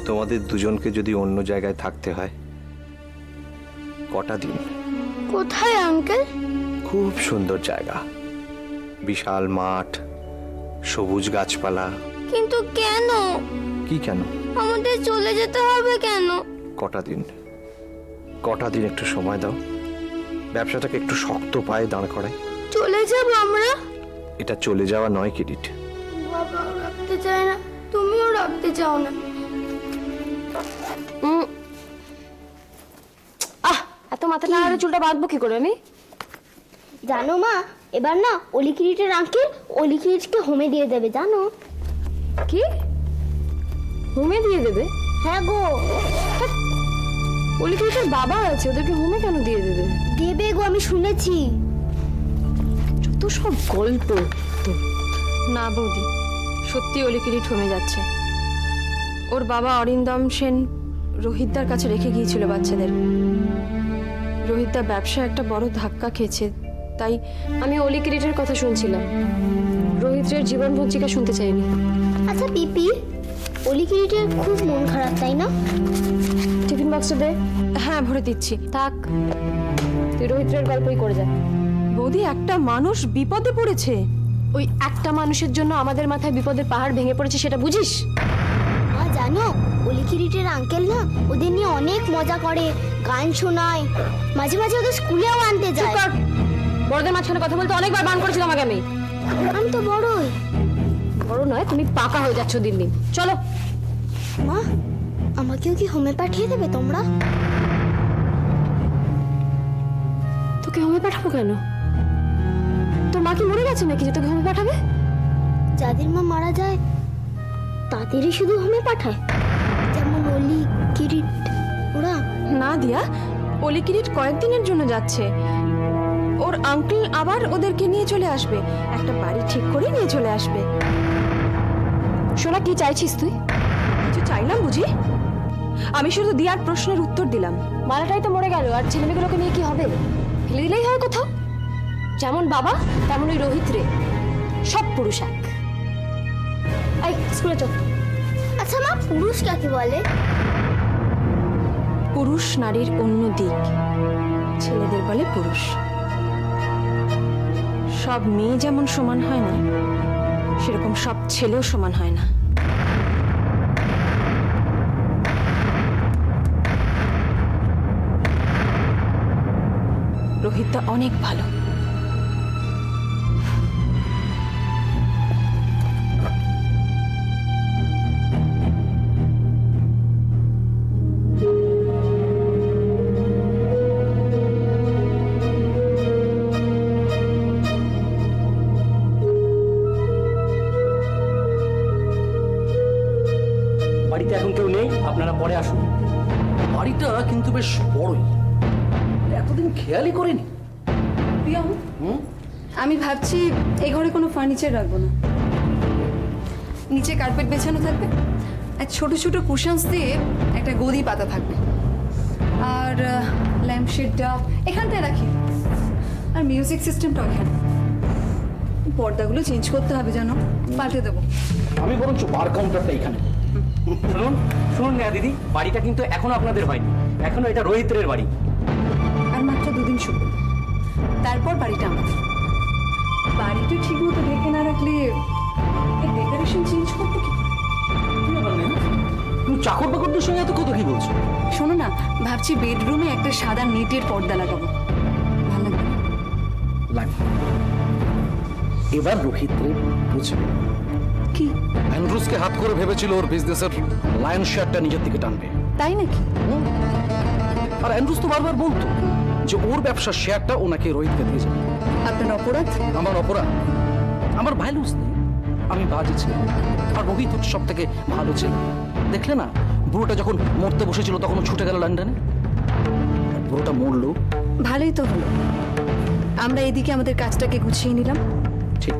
তোমাদের দুজনকে যদি অন্য জায়গায় থাকতে হয়, কটা দিন? কোথায় আঙ্কেল? খুব সুন্দর জায়গা, বিশাল মাঠ, সবুজ গাছপালা। কিন্তু কেন? কি কেন? আমাদের চলে যেতে হবে কেন? কটা দিন, কটা দিন একটু সময় দাও, ব্যবসাটাকে একটু শক্ত পায়ে দাঁড় করাই। চলে যাব আমরা? এটা চলে যাওয়া নয় কিরিট। বাবাও রাখতে চায় না, তুমিও রাখতে চাও না। এত মাথা নাড়ালে চুলটা বাঁধবো কি করে আমি? জানো মা, এবার না অলি কিরিটের আঙ্কেল অলি কিরিটকে হোমে দিয়ে দেবে, জানো? কি হোমে দিয়ে দেবে? হ্যাঁ গো, অলিকিরিটের বাবা আছে, ওদেরকে হোমে কেন দিয়ে দেবে? দেবে গো, আমি শুনেছি। যত সব গল্প তো। না বৌদি, সত্যি অলিকিরিট হোমে যাচ্ছে। ওর বাবা অরিন্দম সেন রোহিতদার কাছে রেখে গিয়েছিল বাচ্চাদের। রোহিতদা ব্যবসা একটা বড় ধাক্কা খেয়েছে, তাই আমি অলিকিরিটের কথা শুনছিলাম। রোহিতের জীবন পঞ্জিকা শুনতে চাইনি। আচ্ছা পিপি, অলি কিরিটের খুব মন খারাপ, তাই না? টিফিন বক্সটা দে। হ্যাঁ, ভরে দিচ্ছি। থাক, তুই রোহিতের গল্পই করে যা। বৌদি, একটা মানুষ বিপদে পড়েছে, ওই একটা মানুষের জন্য আমাদের মাথায় বিপদের পাহাড় ভেঙে পড়েছে, সেটা বুঝিস? মা জানো, অলি কিরিটের আঙ্কেল না ওদের নিয়ে অনেক মজা করে, গান শোনায়, মাঝে মাঝে ওদের স্কুলেও আনতে যায়। বড়দের মাঝখানে কথা বলতে অনেকবার বারণ করেছিল আমাকে। আমি তো বড়ই। বড় নয়, তুমি পাকা হয়ে যাচ্ছ দিন দিন। চলো। মা, আমাকেও কি হোমে পাঠিয়ে দেবে তোমরা? তোকে হোমে পাঠাবো কেন? তোর মা কি মরে গেছে নাকি যে তোকে হোমে পাঠাবে? যাদের মা মারা যায় তাদেরই শুধু হোমে পাঠায়, যেমন অলি কিরিট ওরা। না দিয়া, অলিকিরিট কয়েকদিনের জন্য যাচ্ছে। ওর আঙ্কেল আবার ওদেরকে নিয়ে চলে আসবে, একটা বাড়ি ঠিক করে নিয়ে চলে আসবে। শোনা, কি চাইছিস তুই? কিছু চাইলাম বুঝি? আমি শুধু দিয়ার প্রশ্নের উত্তর দিলাম। মালাটাই তো মরে গেল, আর ছেলেমেয়েগুলোকে নিয়ে কি হবে? ফেলে দিলেই হয় কোথাও। যেমন বাবা তেমন ওই রোহিত রে, সব পুরুষ এক। এই স্কুলে চল। আচ্ছা মা, পুরুষ কাকে বলে? পুরুষ নারীর অন্য দিক, ছেলেদের বলে পুরুষ। সব মেয়ে যেমন সমান হয় না, সেরকম সব ছেলেও সমান হয় না। রোহিতদা অনেক ভালো। বাড়িতে এখন কেউ নেই, আপনারা পরে আসুন। বাড়িটা কিন্তু বেশ বড়ই, এতদিন খেয়ালই করেনি। প্রিয়ম, আমি ভাবছি এই ঘরে কোনো ফার্নিচার রাখবো না, নিচে কার্পেট বেছানো থাকবে, আর ছোট ছোট কুশনস দিয়ে একটা গদি পাতা থাকবে, আর ল্যাম্পশেডটা এখানটায় রাখি, আর মিউজিক সিস্টেমটা এখানে। পর্দাগুলো চেঞ্জ করতে হবে, জানো, পাল্টে দেবো। আমি বরঞ্চ বার কাউন্টারটা এখানে। শুনুন শুনুন না দিদি, বাড়িটা কিন্তু এখনো আপনাদের হয়নি, এখনো এটা রোহিতের বাড়ি। আর মাত্র 2 দিন শুরু, তারপর বাড়িটা আমাদের। বাড়িটা ঠিক মতো ঢেকে না রাখলে ডেকোরেশন চেঞ্জ করবো কি? তুমি চাকর বাকরদের সঙ্গে এত কত কি বলছো? শোনো না, ভাবছি বেডরুমে একটা সাদা নেটের পর্দা লাগাবো, ভালো লাগবে না? লাগবে। এবার রোহিতরে বুঝবে কি অ্যান্ড্রুসকে হাত করে ভেবেছিল ওর বিজনেসের লায়ন শেয়ারটা নিজের দিকে টানবে। তাই নাকি? আর অ্যান্ড্রুস তো বারবার বলতো যে ওর ব্যবসার শেয়ারটা ওনাকে রোহিতকে দিয়ে যাবে। আপনার অপরাধ? আমার অপরাধ? আমার ভ্যালুস নেই, আমি বাজে ছিলাম, আর রোহিত হচ্ছে সব থেকে ভালো ছিল। দেখলে না, বুড়োটা যখন মরতে বসেছিল তখন ও ছুটে গেল লন্ডনে। বুড়োটা মরলো, ভালোই তো হলো, আমরা এদিকে আমাদের কাজটাকে গুছিয়ে নিলাম। ঠিক।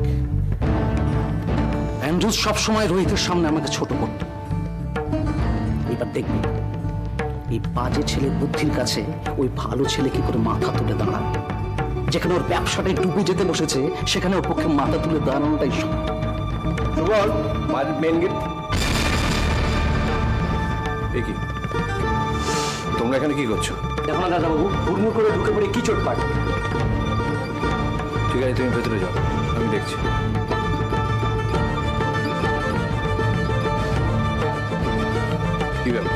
অ্যান্ড্রুস সবসময় রোহিতের সামনে আমাকে ছোট করত। এবার দেখবি এই বাজে ছেলের বুদ্ধির কাছে ওই ভালো ছেলে কি করে মাথা তুলে দাঁড়ায়। যেখানে ওর ব্যবসাটাই ডুবে যেতে বসেছে, সেখানে ওর পক্ষে মাথা তুলে দাঁড়ানোটাই সব। Main gate. এ কি তোমরা এখানে কি করছো? দেখো না দাদাবাবু, হুড়মুড় করে ঢুকে পড়ে কি চোটপাট। ঠিক আছে, তুমি ভেতরে যাও, আমি দেখছি। কি ব্যাপার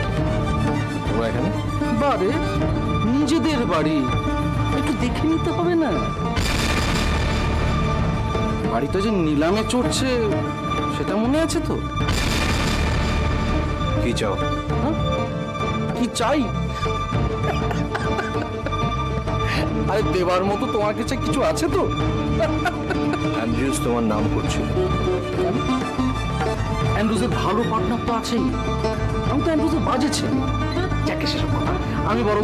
তোমরা এখানে? বারে নিজেদের বাড়ি, একটু দেখে নিতে হবে না? বাড়িটা যে নিলামে চড়ছে সেটা মনে আছে তো? কি চাও? হ্যাঁ? কি চাই? আরে দেবার মতো তোমার কাছে কিছু আছে তো? অ্যান্ড্রিউস তোমার নাম করছিল। অ্যান্ড্রুজের ভালো পার্টনার তো আছেই, আমি তো অ্যান্ড্রুজের বাজে ছেলে। যাকে সেসব কথা, আমি বরং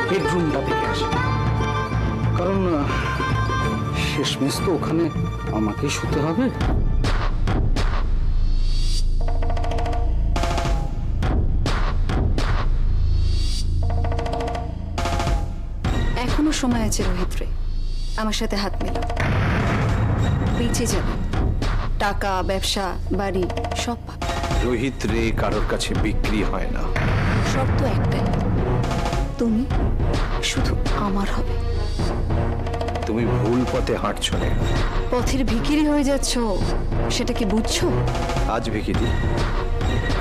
বেডরুমটা দেখে আসি, কারণ শেষমেশ তো ওখানে আমাকেই শুতে হবে। এখনো সময় আছে রোহিত রে, আমার সাথে হাত মেলাও। বেঁচে যাবে, টাকা, ব্যবসা, বাড়ি সব পাবে। রোহিত রে কারোর কাছে বিক্রি হয় না। শর্ত একটাই, তুমি শুধু আমার হবে। তুমি ভুল পথে হাঁটছো না। পথের ভিখিরি হয়ে যাচ্ছ, সেটা কি বুঝছো? আজ ভিখিরি,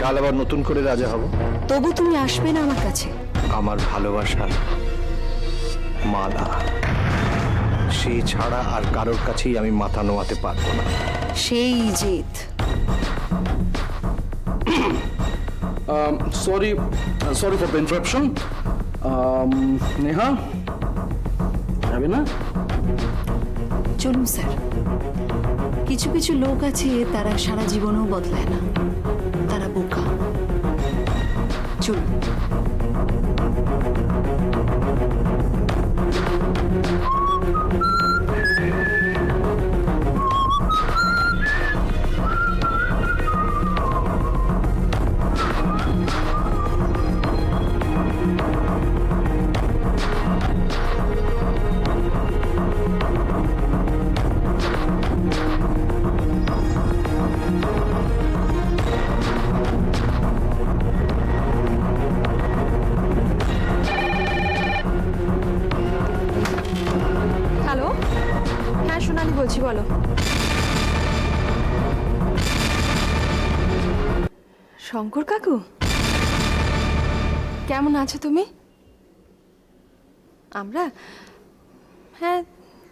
কাল আবার নতুন করে রাজা হব। তবু তুমি আসবে না আমার কাছে। আমার ভালোবাসার মালা, সে ছাড়া আর কারোর কাছেই আমি মাথা নোয়াতে পারবো না। সেই জিত। Sorry for the interruption. Neha যাবে না? চলুন স্যার। কিছু কিছু লোক আছে, তারা সারা জীবনও বদলায় না, তারা বোকা। চলুন। হ্যালো, হ্যাঁ সোনালি বলছি, বলো। শঙ্কর কাকু, কেমন আছো তুমি? আমরা, হ্যাঁ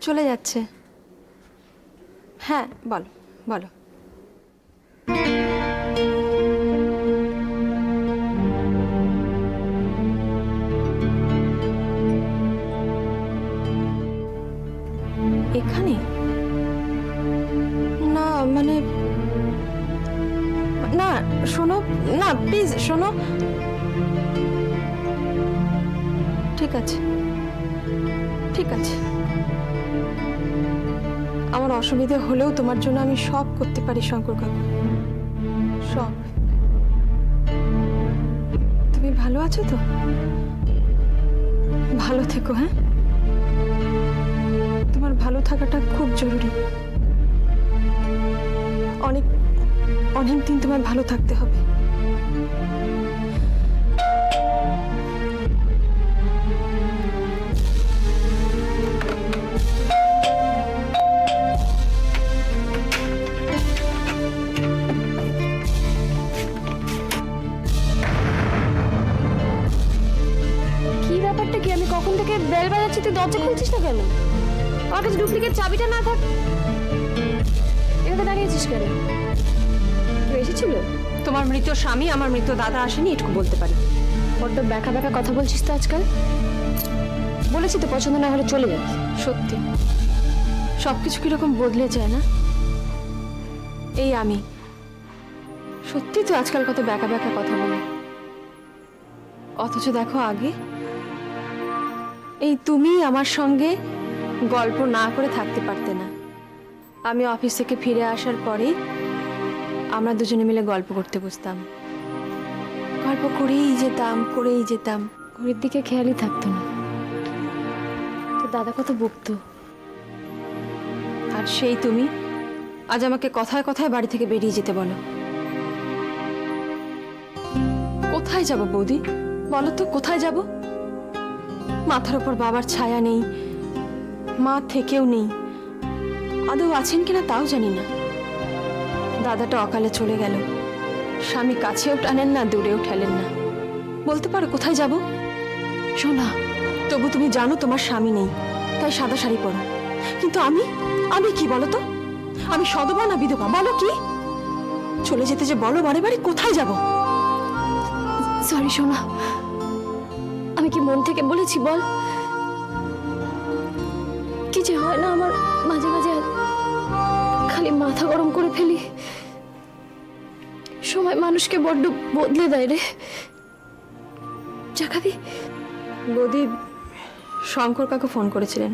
চলে যাচ্ছে। হ্যাঁ বলো বলো। এখানে না, মানে না, শোনো না প্লিজ, শোনো। ঠিক আছে ঠিক আছে, আমার অসুবিধা হলেও তোমার জন্য আমি সব করতে পারি শঙ্কর কাকু, সব। তুমি ভালো আছো তো? ভালো থেকো, হ্যাঁ? তোমার ভালো থাকাটা খুব জরুরি। অনেক অনেক দিন তোমার ভালো থাকতে হবে। কি ব্যাপারটা কি? আমি কখন থেকে বেল বাজাচ্ছি, তুই দরজা খুলছিস না কেন? আমার কাছে ডুপ্লিকেট চাবিটা না থাক, এখানে দাঁড়িয়েছিস কেন? তুই এসেছিল? তোমার মৃত স্বামী, আমার মৃত দাদা আসেনি, এটুকু বলতে পারি। বড্ড ব্যাকা ব্যাকা কথা বলছিস তো আজকাল। বলেছি তো, পছন্দ না হলে চলে যাবি। সত্যি সবকিছু কিরকম বদলে যায় না। এই আমি সত্যি তো আজকাল কত ব্যাকা ব্যাকা কথা বলি, অথচ দেখো আগে এই তুমি আমার সঙ্গে গল্প না করে থাকতে পারতে না। আমি অফিস থেকে ফিরে আসার পরেই আমরা দুজনে মিলে গল্প করতে বসতাম, গল্প করেই যেতাম। ঘড়ির দিকে খেয়ালই থাকতো না, তো দাদা কত বকতো। আর সেই তুমি আজ আমাকে কথায় কথায় বাড়ি থেকে বেরিয়ে যেতে বলো। কোথায় যাব বৌদি? বলো তো কোথায় যাব? মাথার ওপর বাবার ছায়া নেই, মা থেকেও নেই, আদৌ আছেন কিনা তাও জানি না। দাদাটা অকালে চলে গেল, স্বামী কাছেও টানেন না, দূরেও ঠেলেন না। বলতে পারো কোথায় যাব? শোনা, তবু তুমি জানো তোমার স্বামী নেই, তাই সাদা শাড়ি পরো। কিন্তু আমি কি বলো তো? আমি সদবা না বিধবা বলো কি? চলে যেতে যে বলো বারে বারে, কোথায় যাব? সরি সোনা, আমি কি মন থেকে বলেছি বল? কি যে হয় না আমার মাঝে মাঝে, খালি মাথা গরম করে ফেলি। সময় মানুষকে বড্ড বদলে দেয় রে। চা খাবি? বৌদি, শঙ্কর কাকু ফোন করেছিলেন।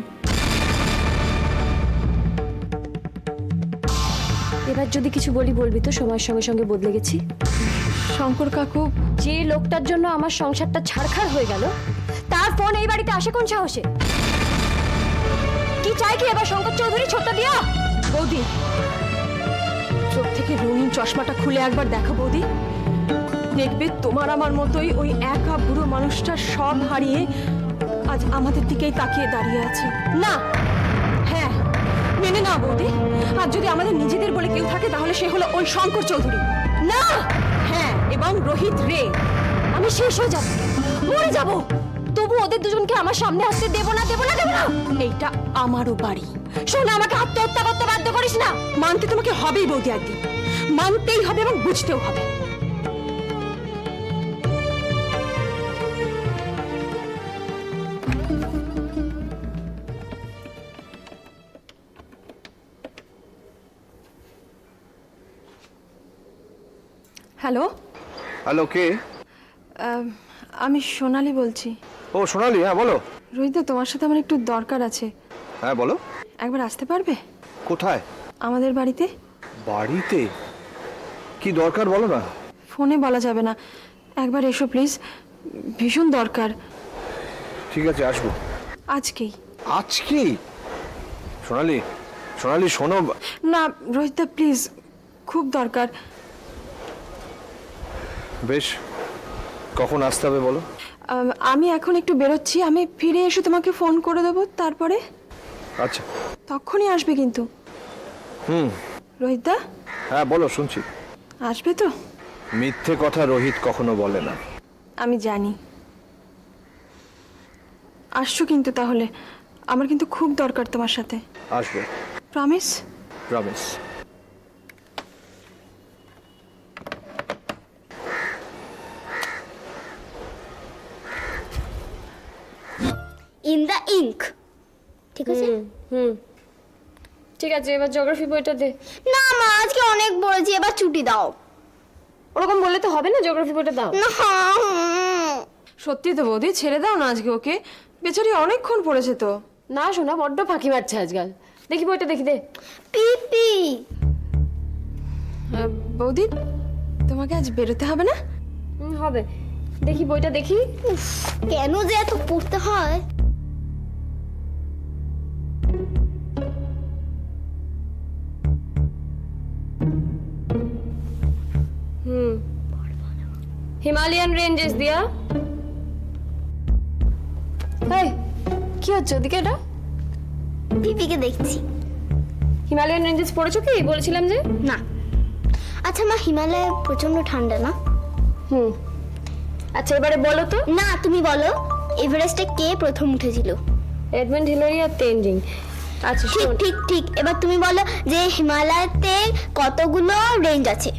এবার যদি কিছু বলবি তো সময়ের সঙ্গে সঙ্গে বদলে গেছি। শঙ্কর কাকু, যে লোকটার জন্য আমার সংসারটা ছারখার হয়ে গেল, তার ফোন এই বাড়িতে আসে কোন সাহসে? কি চাই কি এবার শঙ্কর চৌধুরী ছোট্ট দিয়া? বৌদি, চোখ থেকে রঙিন চশমাটা খুলে একবার দেখো বৌদি। দেখবে তোমার আমার মতোই ওই একা বুড়ো মানুষটা সব হারিয়ে আজ আমাদের দিকেই তাকিয়ে দাঁড়িয়ে আছে। না, হ্যাঁ, মেনে নাও বৌদি। আর যদি আমাদের নিজেদের বলে কেউ থাকে তাহলে সে হলো ওই শঙ্কর চৌধুরী। না, হ্যাঁ, এবং রোহিত রে। আমি শেষ হয়ে যাব, মরে যাব, তবু ওদের দুজনকে আমার সামনে আসতে দেব না। এইটা আমারও বাড়ি। শোন, আমাকে আত্মহত্যা করতে বাধ্য করিস না। মানতে তোমাকে হবেই বৌদি, একদিন মানতেই হবে এবং বুঝতেও হবে। হ্যালো, হ্যালো, কে? আমি সোনালি বলছি। ও সোনালি, হ্যাঁ বলো। রোহিত, তোমার সাথে আমার একটু দরকার আছে। হ্যাঁ বলো। একবার আসতে পারবে কোথায়? আমাদের বাড়িতে? বাড়িতে? কি দরকার বলো না। ফোনে বলা যাবে না, একবার এসো প্লিজ, ভীষণ দরকার। ঠিক আছে, আসবো। আজকেই? আজকেই? সোনালি, সোনালি শোনো। না রোহিত প্লিজ, খুব দরকার। বেশ, কখন আসতে হবে বলো? আমি এখন একটু বেরোচ্ছি, আমি ফিরে এসে তোমাকে ফোন করে দেবো, তারপরে আচ্ছা। তখনই আসবে কিন্তু। রোহিতদা? হ্যাঁ বলো, শুনছি। আসবে তো? মিথ্যে কথা রোহিত কখনো বলে না। আমি জানি। আসছো কিন্তু তাহলে, আমার কিন্তু খুব দরকার তোমার সাথে। আসবো। Promise? Promise. In the ink, ঠিক আছে? ঠিক আছে, এবার জিওগ্রাফি বইটা দে। না মা, আজকে অনেক পড়েছি, এবার ছুটি দাও। ওরকম বললে তো হবে না, জিওগ্রাফি বইটা দাও। না, সত্যি তো বৌদি, ছেড়ে দাও না আজকে ওকে, বেচারি অনেকক্ষণ পড়েছে তো। না শোনা, বড্ড ফাঁকি মারছে আজকাল। দেখি বইটা, দেখি দে। পিপি। বৌদি, তোমাকে আজ বেরোতে হবে না? হবে, দেখি বইটা দেখি। কেন যে এত পড়তে হয়? হিমালয়ান রেঞ্জেস দিয়া। এই, কি হচ্ছে ওদিকে? এটা পিপিকে দেখছি। হিমালয়ান রেঞ্জেস পড়েছো কি? বলেছিলাম যে। না। আচ্ছা মা, হিমালয়ে প্রচন্ড ঠান্ডা না? আচ্ছা এবারে বলো তো। না, তুমি বলো, এভারেস্টে কে প্রথম উঠেছিল? এডমন্ড হিলারি আর তেনজিং। আচ্ছা ঠিক শোন, ঠিক ঠিক, এবার তুমি বলো যে হিমালয়তে কতগুলো রেঞ্জ আছে?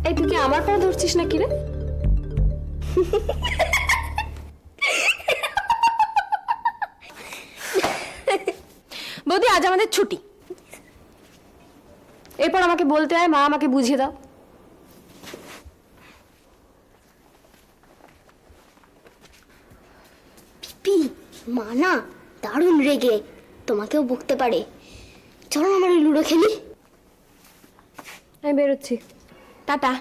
এই তুই কি আমার পা ধরছিস না কি রে? বৌদি, আজ আমাদের ছুটি। এরপর আমাকে বলতে হয়, মা আমাকে বুঝিয়ে দাও। পিপি, মা না দারুণ রেগে, তোমাকেও বকতে পারে। চলো আমরা লুডো খেলি। আমি বেরোচ্ছি, tata.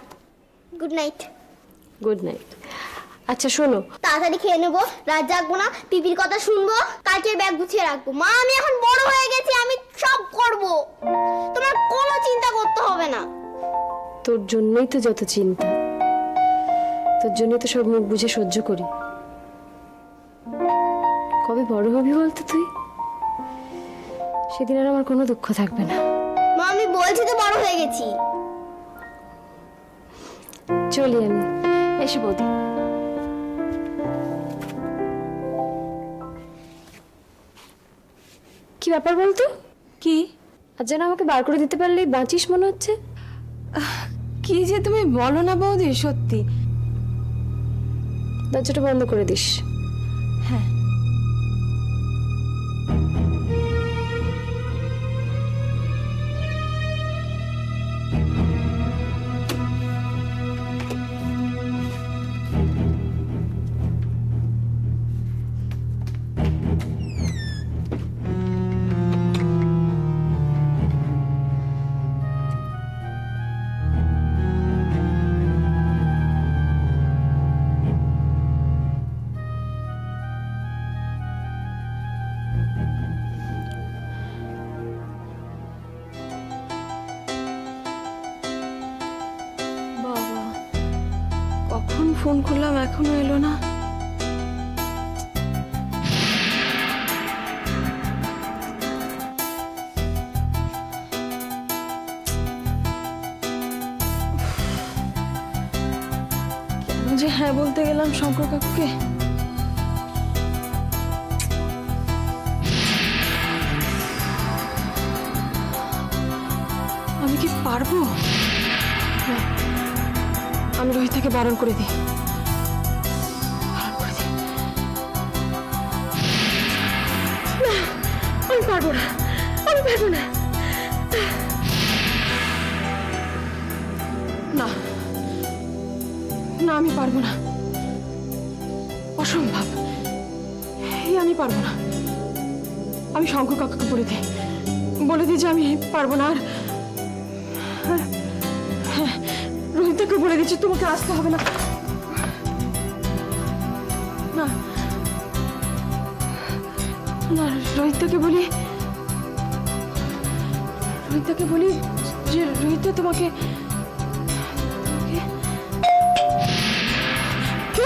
Good night. Good night. আচ্ছা শোনো, তাড়াতাড়ি খেয়ে নেবো, রাত জাগবো না, পিপির কথা শুনবো, কালকের ব্যাগ গুছিয়ে রাখবো। মা, আমি এখন বড় হয়ে গেছি, আমি সব করবো, তোমার কোনো চিন্তা করতে হবে না। তোর জন্যই তো যত চিন্তা। তোর জন্যই তো সব মুখ বুঝে সহ্য করি। কবে বড় হবি বলতো তুই? সেদিন আর আমার কোনো দুঃখ থাকবে না। মা আমি বলছি তো বড় হয়ে গেছি। চলি আমি। এসে বৌদি। কি ব্যাপার বলতো? কি আর যেন আমাকে বার করে দিতে পারলেই বাঁচিস মনে হচ্ছে। কি যে তুমি বলো না বৌদি, সত্যি। দরজাটা বন্ধ করে দিস। হ্যাঁ। বাবা, কখন ফোন করলাম এখনো এলো না। কেন যে হ্যাঁ বলতে গেলাম শঙ্কর কাকুকে। আমি কি পারবো? না, আমি রোহিতাকে বারণ করে দিই। বারণ করে দিই। না, আমি পারবো না, আমি পারবো না। না না, আমি পারবো না, অসম্ভব। এই আমি পারবো না। আমি শঙ্কর কাকাকে বলে দিই যে আমি পারবো না। আর হ্যাঁ, রোহিতাকে বলে দিচ্ছি তোমাকে আসতে হবে না। না না, রোহিতাকে বলি যে রোহিতা তোমাকে কি